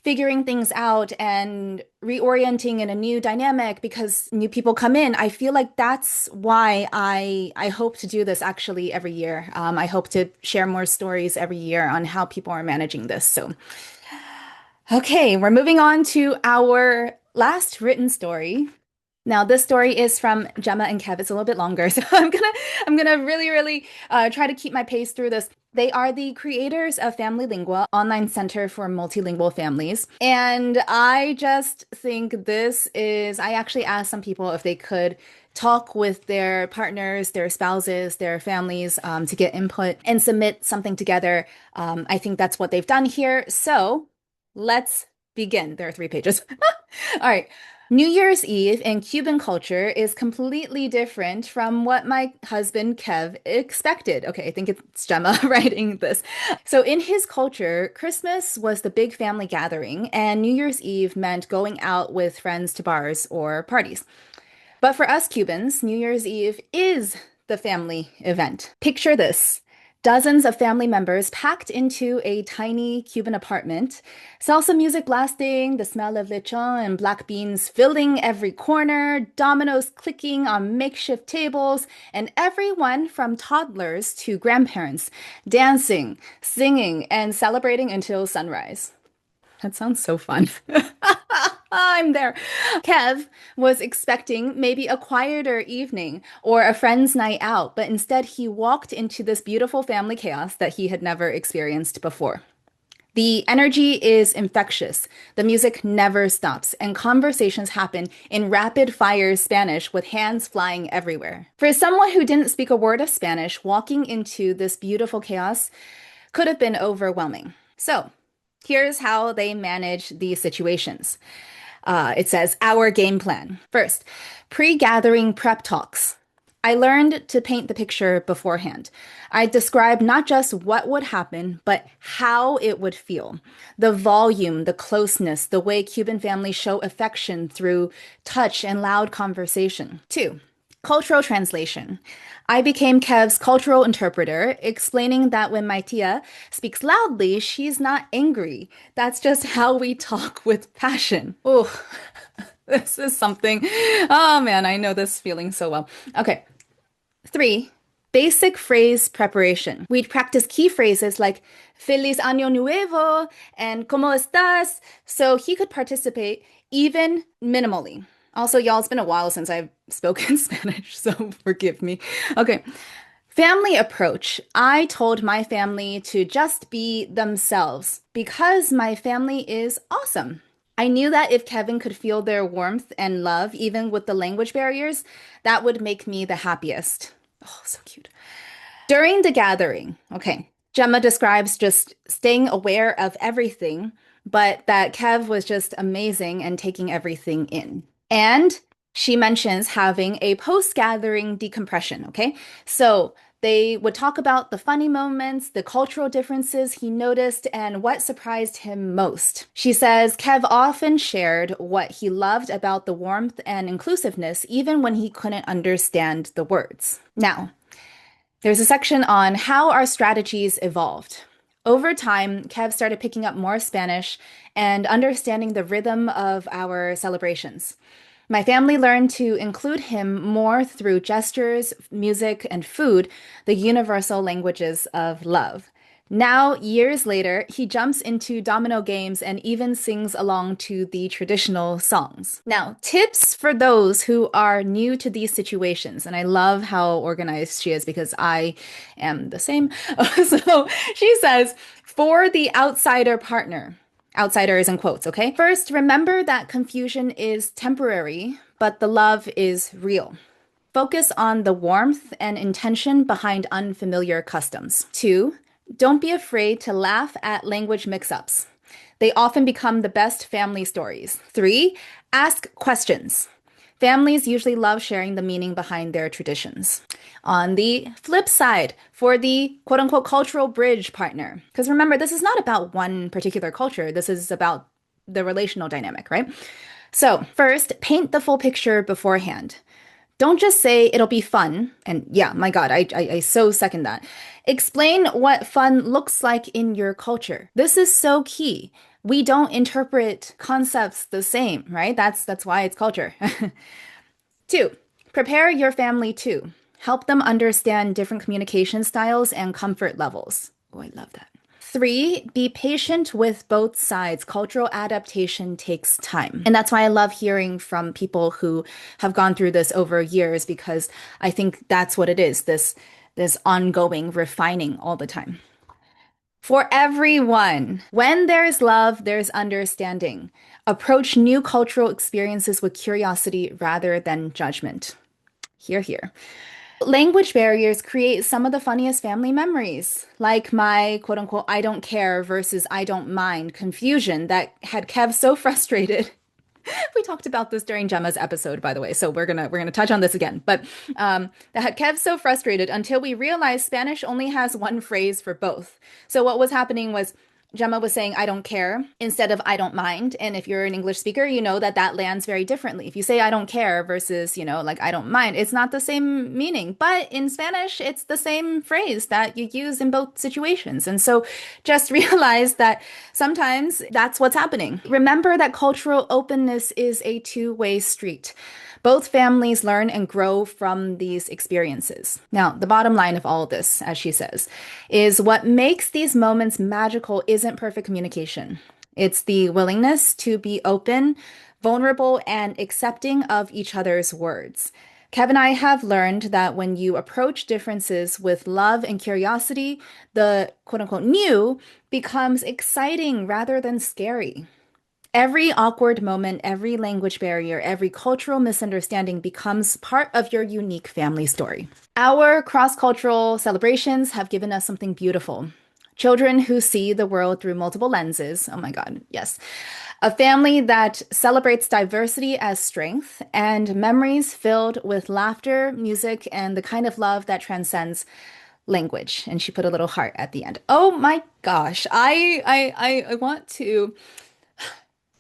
figuring things out and reorienting in a new dynamic because new people come in. I feel like that's why I hope to do this actually every year. I hope to share more stories every year on how people are managing this. So, okay, we're moving on to our last written story. Now, this story is from Gemma and Kev. It's a little bit longer, so I'm gonna really, really try to keep my pace through this. They are the creators of Family Lingua, online center for multilingual families. And I just think this is, I actually asked some people if they could talk with their partners, their spouses, their families to get input and submit something together. I think that's what they've done here. So let's begin. There are 3 pages. All right. New Year's Eve in Cuban culture is completely different from what my husband Kev expected. Okay, I think it's Gemma writing this. So, in his culture, Christmas was the big family gathering, and New Year's Eve meant going out with friends to bars or parties. But for us Cubans, New Year's Eve is the family event. Picture this. Dozens of family members packed into a tiny Cuban apartment, salsa music blasting, the smell of lechon and black beans filling every corner, dominoes clicking on makeshift tables, and everyone from toddlers to grandparents dancing, singing, and celebrating until sunrise. That sounds so fun. I'm there. Kev was expecting maybe a quieter evening or a friend's night out, but instead he walked into this beautiful family chaos that he had never experienced before. The energy is infectious. The music never stops, and conversations happen in rapid fire Spanish with hands flying everywhere. For someone who didn't speak a word of Spanish, walking into this beautiful chaos could have been overwhelming. So, here's how they manage these situations. It says, our game plan. First, pre-gathering prep talks. I learned to paint the picture beforehand. I described not just what would happen, but how it would feel. The volume, the closeness, the way Cuban families show affection through touch and loud conversation. 2, cultural translation. I became Kev's cultural interpreter, explaining that when my tia speaks loudly, she's not angry. That's just how we talk with passion. Oh, this is something. Oh man, I know this feeling so well. Okay. 3, basic phrase preparation. We'd practice key phrases like Feliz Año Nuevo and ¿Cómo estás? So he could participate even minimally. Also, y'all, it's been a while since I've spoken Spanish, so forgive me. Okay. Family approach. I told my family to just be themselves because my family is awesome. I knew that if Kevin could feel their warmth and love, even with the language barriers, that would make me the happiest. Oh, so cute. During the gathering, okay, Gemma describes just staying aware of everything, but that Kev was just amazing and taking everything in. And she mentions having a post-gathering decompression, okay? So they would talk about the funny moments, the cultural differences he noticed, and what surprised him most. She says Kev often shared what he loved about the warmth and inclusiveness, even when he couldn't understand the words. Now, there's a section on how our strategies evolved. Over time, Kev started picking up more Spanish and understanding the rhythm of our celebrations. My family learned to include him more through gestures, music, and food, the universal languages of love. Now, years later, he jumps into domino games and even sings along to the traditional songs. Now, tips for those who are new to these situations. And I love how organized she is because I am the same. So she says, for the outsider partner, outsider is in quotes, okay? First, remember that confusion is temporary, but the love is real. Focus on the warmth and intention behind unfamiliar customs. 2, don't be afraid to laugh at language mix-ups. They often become the best family stories. 3, ask questions. Families usually love sharing the meaning behind their traditions. On the flip side, for the quote unquote cultural bridge partner, because remember, this is not about one particular culture, this is about the relational dynamic, right? So, first, paint the full picture beforehand. Don't just say it'll be fun. And yeah, my God, I so second that. Explain what fun looks like in your culture. This is so key. We don't interpret concepts the same, right? That's why it's culture. 2, prepare your family too. Help them understand different communication styles and comfort levels. Oh, I love that. 3, be patient with both sides. Cultural adaptation takes time. And that's why I love hearing from people who have gone through this over years, because I think that's what it is, this ongoing refining all the time. For everyone, when there's love, there's understanding. Approach new cultural experiences with curiosity rather than judgment. Here, here. Language barriers create some of the funniest family memories, like my quote unquote I don't care versus I don't mind confusion that had Kev so frustrated. We talked about this during Gemma's episode, by the way, so we're gonna touch on this again. But that had Kev so frustrated until we realized Spanish only has one phrase for both. So what was happening was Gemma was saying, I don't care instead of I don't mind. And if you're an English speaker, you know that that lands very differently. If you say I don't care versus, like I don't mind, it's not the same meaning. But in Spanish, it's the same phrase that you use in both situations. And so just realize that sometimes that's what's happening. Remember that cultural openness is a two-way street. Both families learn and grow from these experiences. Now, the bottom line of all of this, as she says, is what makes these moments magical isn't perfect communication. It's the willingness to be open, vulnerable, and accepting of each other's words. Kev and I have learned that when you approach differences with love and curiosity, the quote unquote new becomes exciting rather than scary. Every awkward moment, every language barrier, every cultural misunderstanding becomes part of your unique family story. Our cross cultural celebrations have given us something beautiful. Children who see the world through multiple lenses. Oh my God, yes. A family that celebrates diversity as strength and memories filled with laughter, music, and the kind of love that transcends language. And she put a little heart at the end. Oh my gosh. I want to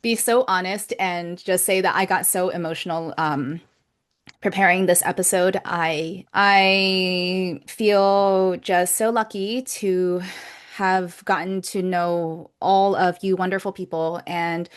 be so honest and just say that I got so emotional preparing this episode. I feel just so lucky to have gotten to know all of you wonderful people, and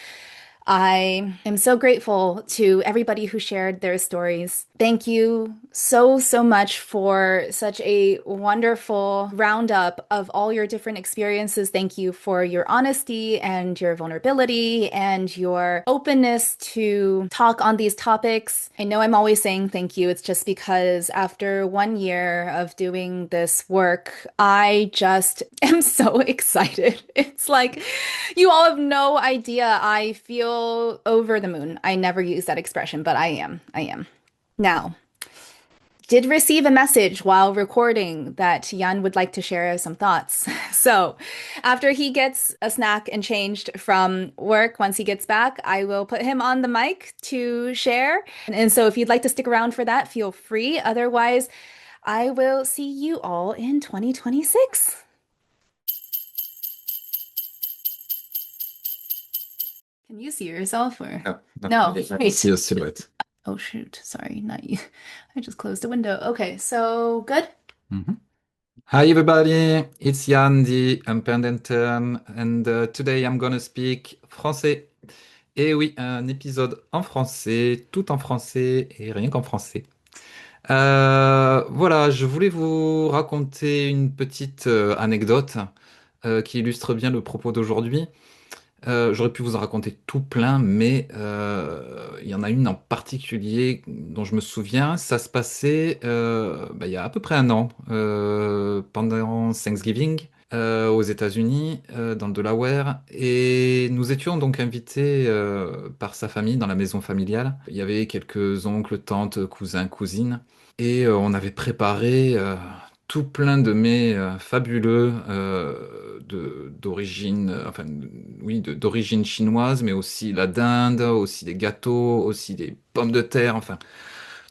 I am so grateful to everybody who shared their stories. Thank you so, so much for such a wonderful roundup of all your different experiences. Thank you for your honesty and your vulnerability and your openness to talk on these topics. I know I'm always saying thank you. It's just because after 1 year of doing this work, I just am so excited. It's like you all have no idea. I feel over the moon. I never use that expression, but I am. I am. Now, did receive a message while recording that Yann would like to share some thoughts. So, after he gets a snack and changed from work, once he gets back, I will put him on the mic to share. And so, if you'd like to stick around for that, feel free. Otherwise, I will see you all in 2026. Can you see yourself or? No, I wait. see a silhouette. Oh shoot, sorry, not you. I just closed the window. Okay, so good. Mhm. Hi everybody, it's Yann, the unpaid intern, and today I'm gonna speak français. Et oui, un épisode en français, tout en français et rien qu'en français. Voilà, je voulais vous raconter une petite anecdote qui illustre bien le propos d'aujourd'hui. J'aurais pu vous en raconter tout plein, mais il y en a une en particulier dont je me souviens. Ça se passait il y a à peu près un an, pendant Thanksgiving, aux États-Unis, dans le Delaware. Et nous étions donc invités par sa famille dans la maison familiale. Il y avait quelques oncles, tantes, cousins, cousines. Et on avait préparé tout plein de mets fabuleux d'origine, oui, d'origine chinoise, mais aussi la dinde, aussi des gâteaux, aussi des pommes de terre, enfin,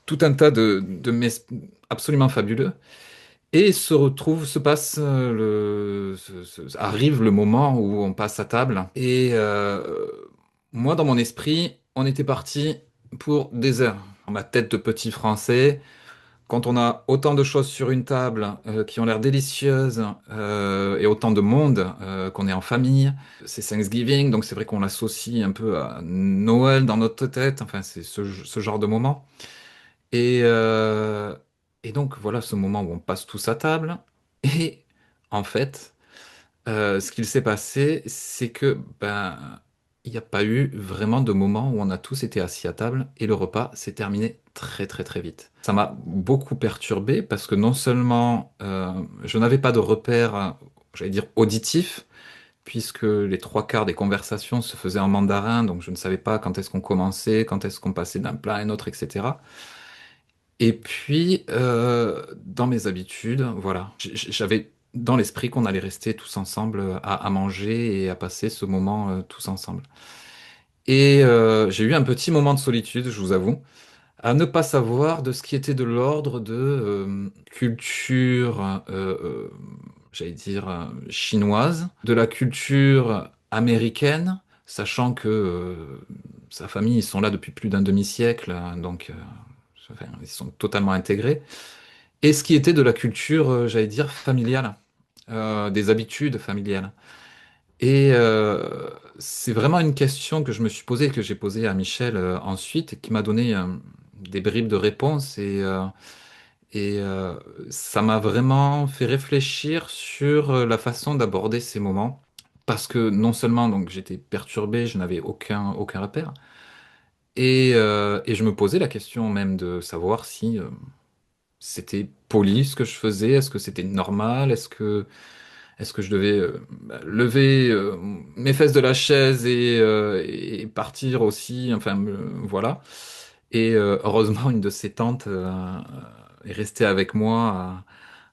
tout un tas de mets absolument fabuleux. Et se passe arrive le moment où on passe à table. Et moi, dans mon esprit, on était parti pour des heures. Dans ma tête de petit français, quand on a autant de choses sur une table qui ont l'air délicieuses et autant de monde qu'on est en famille, c'est Thanksgiving, donc c'est vrai qu'on l'associe un peu à Noël dans notre tête, enfin c'est ce genre de moment. Et, euh, et donc voilà ce moment où on passe tous à table. Et en fait, ce qu'il s'est passé, c'est que il n'y a pas eu vraiment de moment où on a tous été assis à table et le repas s'est terminé très très très vite. Ça m'a beaucoup perturbé parce que non seulement je n'avais pas de repère, j'allais dire auditif, puisque les trois quarts des conversations se faisaient en mandarin, donc je ne savais pas quand est-ce qu'on commençait, quand est-ce qu'on passait d'un plat à un autre, etc. Et puis, dans mes habitudes, voilà, j'avais dans l'esprit qu'on allait rester tous ensemble à manger et à passer ce moment tous ensemble. Et j'ai eu un petit moment de solitude, je vous avoue, à ne pas savoir de ce qui était de l'ordre de culture, j'allais dire, chinoise, de la culture américaine, sachant que sa famille, ils sont là depuis plus d'un demi-siècle, hein, donc enfin, ils sont totalement intégrés. Et ce qui était de la culture, j'allais dire, familiale, des habitudes familiales. Et c'est vraiment une question que je me suis posée, que j'ai posée à Michel ensuite, et qui m'a donné des bribes de réponses. Et ça m'a vraiment fait réfléchir sur la façon d'aborder ces moments. Parce que non seulement donc, j'étais perturbé, je n'avais aucun repère, et je me posais la question même de savoir si c'était poli ce que je faisais, est-ce que c'était normal, est-ce que je devais lever mes fesses de la chaise et partir aussi, enfin voilà. Et heureusement, une de ses tantes est restée avec moi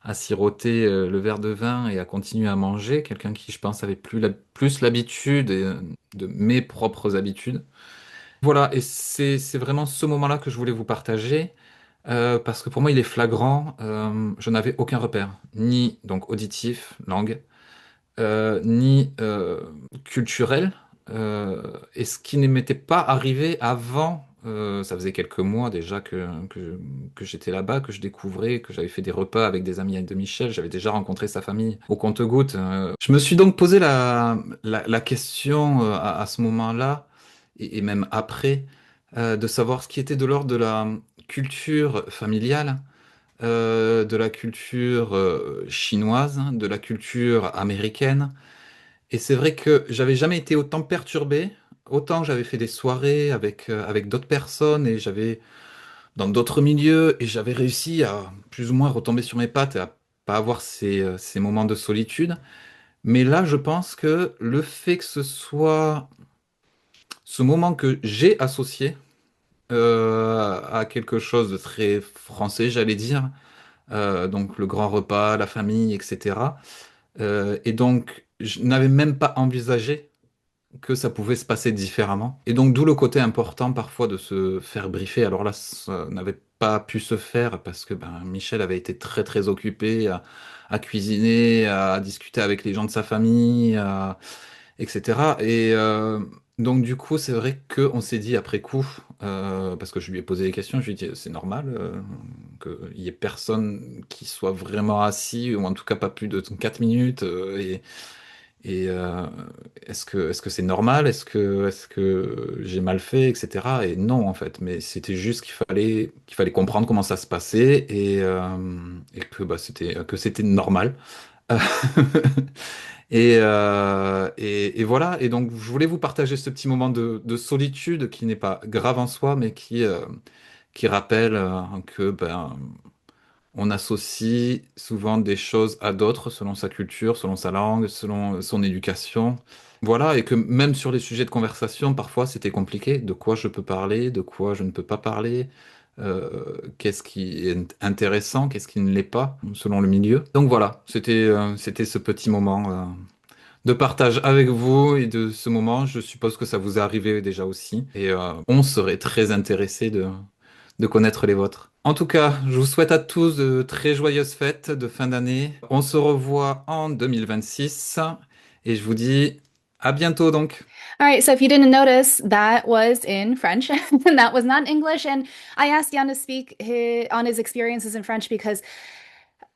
à siroter le verre de vin et à continuer à manger. Quelqu'un qui, je pense, avait plus l'habitude de mes propres habitudes. Voilà, et c'est vraiment ce moment-là que je voulais vous partager. Parce que pour moi, il est flagrant. Je n'avais aucun repère, ni donc auditif, langue, ni culturel. Et ce qui ne m'était pas arrivé avant, ça faisait quelques mois déjà que j'étais là-bas, que je découvrais, que j'avais fait des repas avec des amis de Michel, j'avais déjà rencontré sa famille au compte-gouttes. Je me suis donc posé la question à ce moment-là, et même après, de savoir ce qui était de l'ordre de la culture familiale, de la culture chinoise, de la culture américaine. Et c'est vrai que j'avais jamais été autant perturbé, autant j'avais fait des soirées avec d'autres personnes et j'avais dans d'autres milieux et j'avais réussi à plus ou moins retomber sur mes pattes et à pas avoir ces moments de solitude. Mais là, je pense que le fait que ce soit ce moment que j'ai associé à quelque chose de très français, j'allais dire, donc le grand repas, la famille, etc. Et donc, je n'avais même pas envisagé que ça pouvait se passer différemment. Et donc, d'où le côté important parfois de se faire briefer. Alors là, ça n'avait pas pu se faire parce que ben, Michel avait été très très occupé à cuisiner, à discuter avec les gens de sa famille, etc. Et donc, du coup, c'est vrai qu'on s'est dit après coup, parce que je lui ai posé des questions, je lui ai dit, c'est normal qu'il y ait personne qui soit vraiment assis, ou en tout cas pas plus de 4 minutes, et est-ce que c'est normal? Est-ce que j'ai mal fait, etc. Et non, en fait, mais c'était juste qu'il fallait comprendre comment ça se passait et que bah, c'était normal. Et voilà. Et donc, je voulais vous partager ce petit moment de solitude qui n'est pas grave en soi, mais qui rappelle que ben, on associe souvent des choses à d'autres selon sa culture, selon sa langue, selon son éducation. Voilà, et que même sur les sujets de conversation, parfois c'était compliqué. De quoi je peux parler, de quoi je ne peux pas parler, qu'est-ce qui est intéressant, qu'est-ce qui ne l'est pas, selon le milieu. Donc voilà, c'était ce petit moment de partage avec vous et de ce moment. Je suppose que ça vous est arrivé déjà aussi. Et on serait très intéressé de connaître les vôtres. En tout cas, je vous souhaite à tous de très joyeuses fêtes de fin d'année. On se revoit en 2026 et je vous dis à bientôt donc. All right, so if you didn't notice, that was in French, and that was not in English. And I asked Yann to speak on his experiences in French because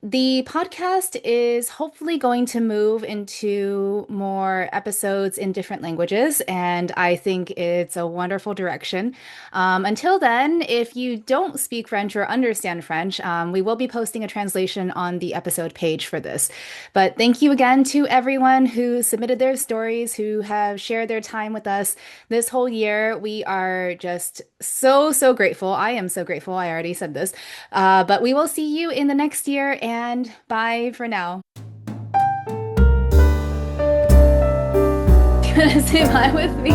the podcast is hopefully going to move into more episodes in different languages, and I think it's a wonderful direction. Until then, if you don't speak French or understand French, we will be posting a translation on the episode page for this. But thank you again to everyone who submitted their stories, who have shared their time with us this whole year. We are just so, so grateful. I am so grateful. I already said this. But we will see you in the next year, and bye for now. You want to say bye with me?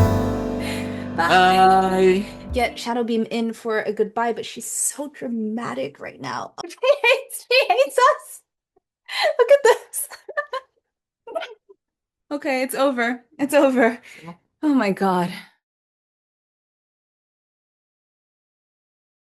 Bye. Bye. get Shadow Beam in for a goodbye, but she's so dramatic right now. She hates us. Look at this. Okay, it's over. It's over. Oh my God.